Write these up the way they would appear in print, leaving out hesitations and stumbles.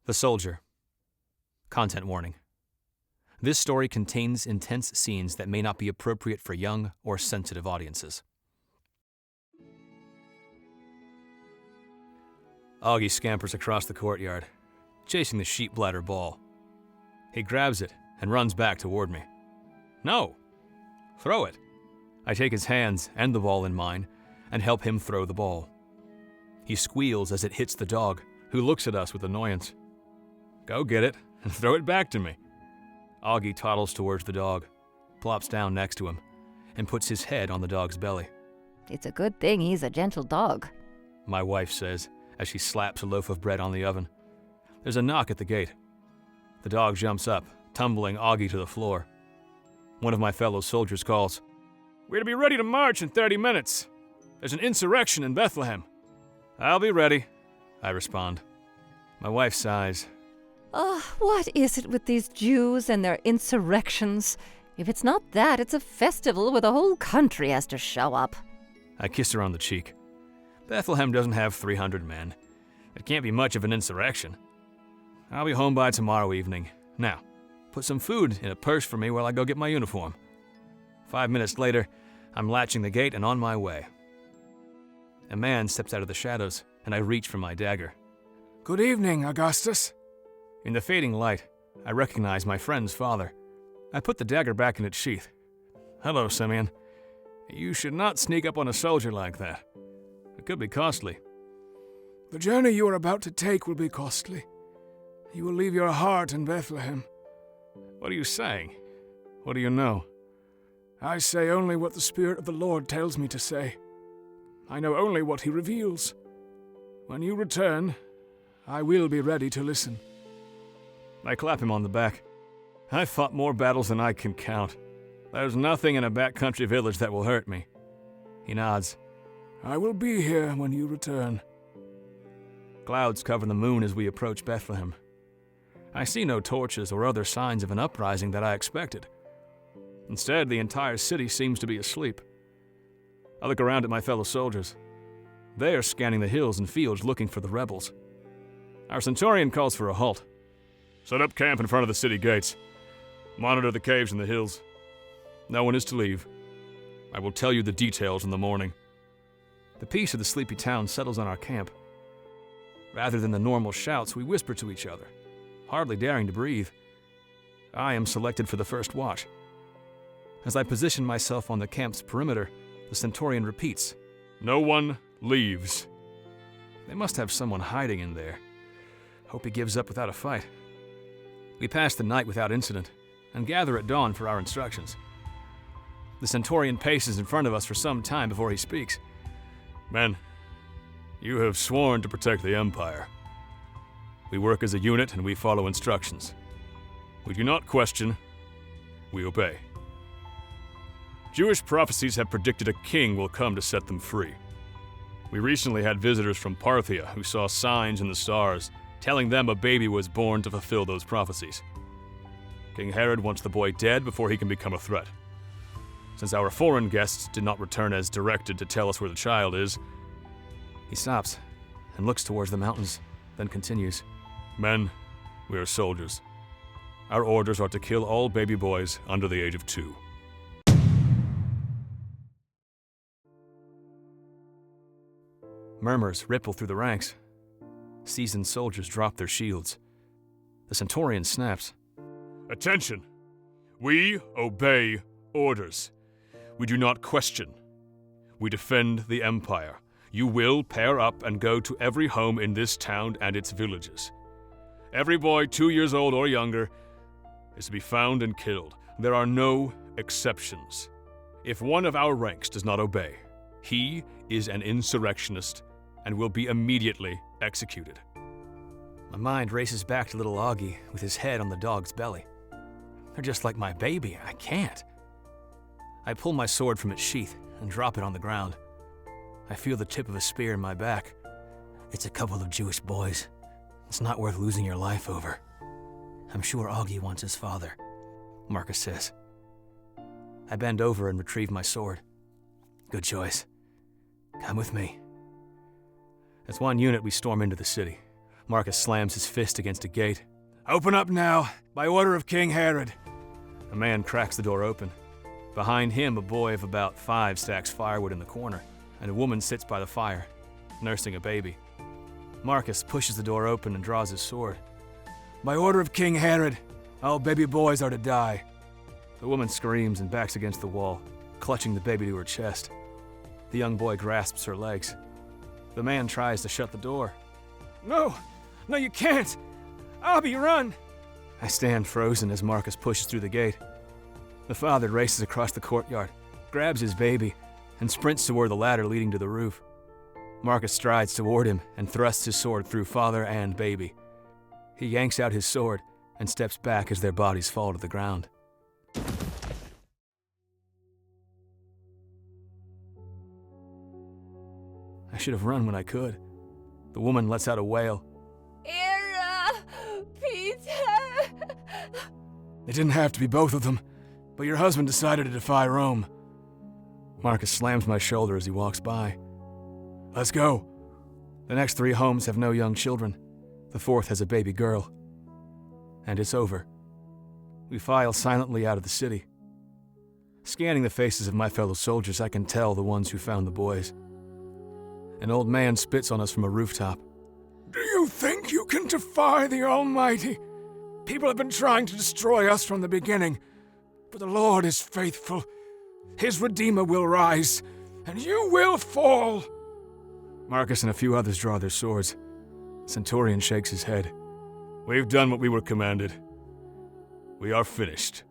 The Soldier. Content warning. This story contains intense scenes that may not be appropriate for young or sensitive audiences. Augie scampers across the courtyard, chasing the sheep bladder ball. He grabs it and runs back toward me. No! Throw it! I take his hands and the ball in mine and help him throw the ball. He squeals as it hits the dog, who looks at us with annoyance. Go get it and throw it back to me. Augie toddles towards the dog, plops down next to him, and puts his head on the dog's belly. It's a good thing he's a gentle dog, My wife says as she slaps a loaf of bread on the oven. There's a knock at the gate. The dog jumps up, tumbling Augie to the floor. One of my fellow soldiers calls, "We're to be ready to march in 30 minutes. There's an insurrection in Bethlehem." "I'll be ready," I respond. My wife sighs. What is it with these Jews and their insurrections? If it's not that, it's a festival where the whole country has to show up. I kiss her on the cheek. Bethlehem doesn't have 300 men. It can't be much of an insurrection. I'll be home by tomorrow evening. Now, put some food in a purse for me while I go get my uniform. 5 minutes later, I'm latching the gate and on my way. A man steps out of the shadows, and I reach for my dagger. Good evening, Augustus. In the fading light, I recognize my friend's father. I put the dagger back in its sheath. "Hello, Simeon. You should not sneak up on a soldier like that. It could be costly." The journey you are about to take will be costly. You will leave your heart in Bethlehem. What are you saying? What do you know? I say only what the Spirit of the Lord tells me to say. I know only what he reveals. When you return, I will be ready to listen. I clap him on the back. I've fought more battles than I can count. There's nothing in a backcountry village that will hurt me. He nods. I will be here when you return. Clouds cover the moon as we approach Bethlehem. I see no torches or other signs of an uprising that I expected. Instead, the entire city seems to be asleep. I look around at my fellow soldiers. They are scanning the hills and fields looking for the rebels. Our centurion calls for a halt. "Set up camp in front of the city gates. Monitor the caves and the hills. No one is to leave. I will tell you the details in the morning." The peace of the sleepy town settles on our camp. Rather than the normal shouts, we whisper to each other, hardly daring to breathe. I am selected for the first watch. As I position myself on the camp's perimeter, the centurion repeats, "No one leaves." They must have someone hiding in there. Hope he gives up without a fight. We pass the night without incident and gather at dawn for our instructions. The centurion paces in front of us for some time before he speaks. "Men, you have sworn to protect the Empire. We work as a unit and we follow instructions. We do not question, we obey. Jewish prophecies have predicted a king will come to set them free. We recently had visitors from Parthia who saw signs in the stars telling them a baby was born to fulfill those prophecies. King Herod wants the boy dead before he can become a threat. Since our foreign guests did not return as directed to tell us where the child is..." He stops and looks towards the mountains, then continues. "Men, we are soldiers. Our orders are to kill all baby boys under the age of 2. Murmurs ripple through the ranks. Seasoned soldiers drop their shields. The centurion snaps. "Attention! We obey orders. We do not question. We defend the Empire. You will pair up and go to every home in this town and its villages. Every boy 2 years old or younger is to be found and killed. There are no exceptions. If one of our ranks does not obey, he is an insurrectionist and will be immediately executed." My mind races back to little Augie with his head on the dog's belly. They're just like my baby. I can't. I pull my sword from its sheath and drop it on the ground. I feel the tip of a spear in my back. "It's a couple of Jewish boys. It's not worth losing your life over. I'm sure Augie wants his father," Marcus says. I bend over and retrieve my sword. "Good choice. Come with me." As one unit, we storm into the city. Marcus slams his fist against a gate. Open up now, by order of King Herod. A man cracks the door open. Behind him, a boy of about 5 stacks firewood in the corner, and a woman sits by the fire, nursing a baby. Marcus pushes the door open and draws his sword. By order of King Herod, all baby boys are to die. The woman screams and backs against the wall, clutching the baby to her chest. The young boy grasps her legs. The man tries to shut the door. No, you can't. Abby, run! I stand frozen as Marcus pushes through the gate. The father races across the courtyard, grabs his baby, and sprints toward the ladder leading to the roof. Marcus strides toward him and thrusts his sword through father and baby. He yanks out his sword and steps back as their bodies fall to the ground. I should have run when I could. The woman lets out a wail. Kera! Peter! It didn't have to be both of them, but your husband decided to defy Rome. Marcus slams my shoulder as he walks by. Let's go. The next 3 homes have no young children. The 4th has a baby girl. And it's over. We file silently out of the city. Scanning the faces of my fellow soldiers, I can tell the ones who found the boys. An old man spits on us from a rooftop. Do you think you can defy the Almighty? People have been trying to destroy us from the beginning, but the Lord is faithful. His Redeemer will rise, and you will fall. Marcus and a few others draw their swords. Centurion shakes his head. We've done what we were commanded. We are finished.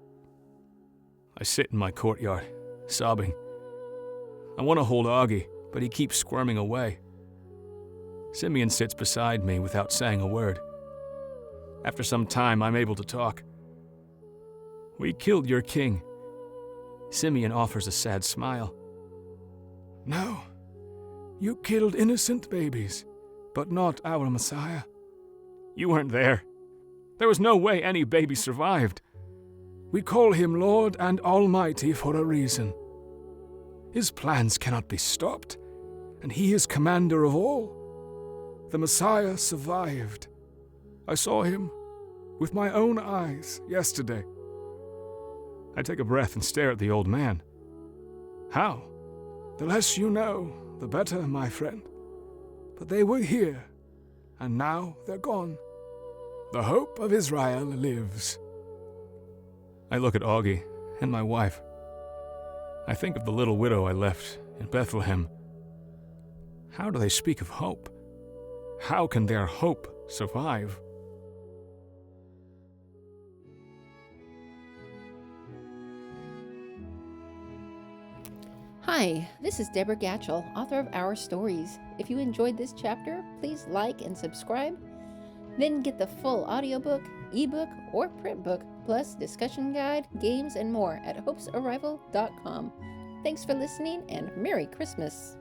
I sit in my courtyard, sobbing. I want to hold Augie, but he keeps squirming away. Simeon sits beside me without saying a word. After some time, I'm able to talk. We killed your king. Simeon offers a sad smile. No, you killed innocent babies, but not our Messiah. You weren't there. There was no way any baby survived. We call him Lord and Almighty for a reason. His plans cannot be stopped, and he is commander of all. The Messiah survived. I saw him with my own eyes yesterday. I take a breath and stare at the old man. How? The less you know, the better, my friend. But they were here, and now they're gone. The hope of Israel lives. I look at Augie and my wife. I think of the little widow I left in Bethlehem. How do they speak of hope? How can their hope survive? Hi, this is Deborah Gatchell, author of Our Stories. If you enjoyed this chapter, please like and subscribe. Then get the full audiobook, ebook, or print book, plus discussion guide, games, and more at hopesarrival.com. Thanks for listening, and Merry Christmas!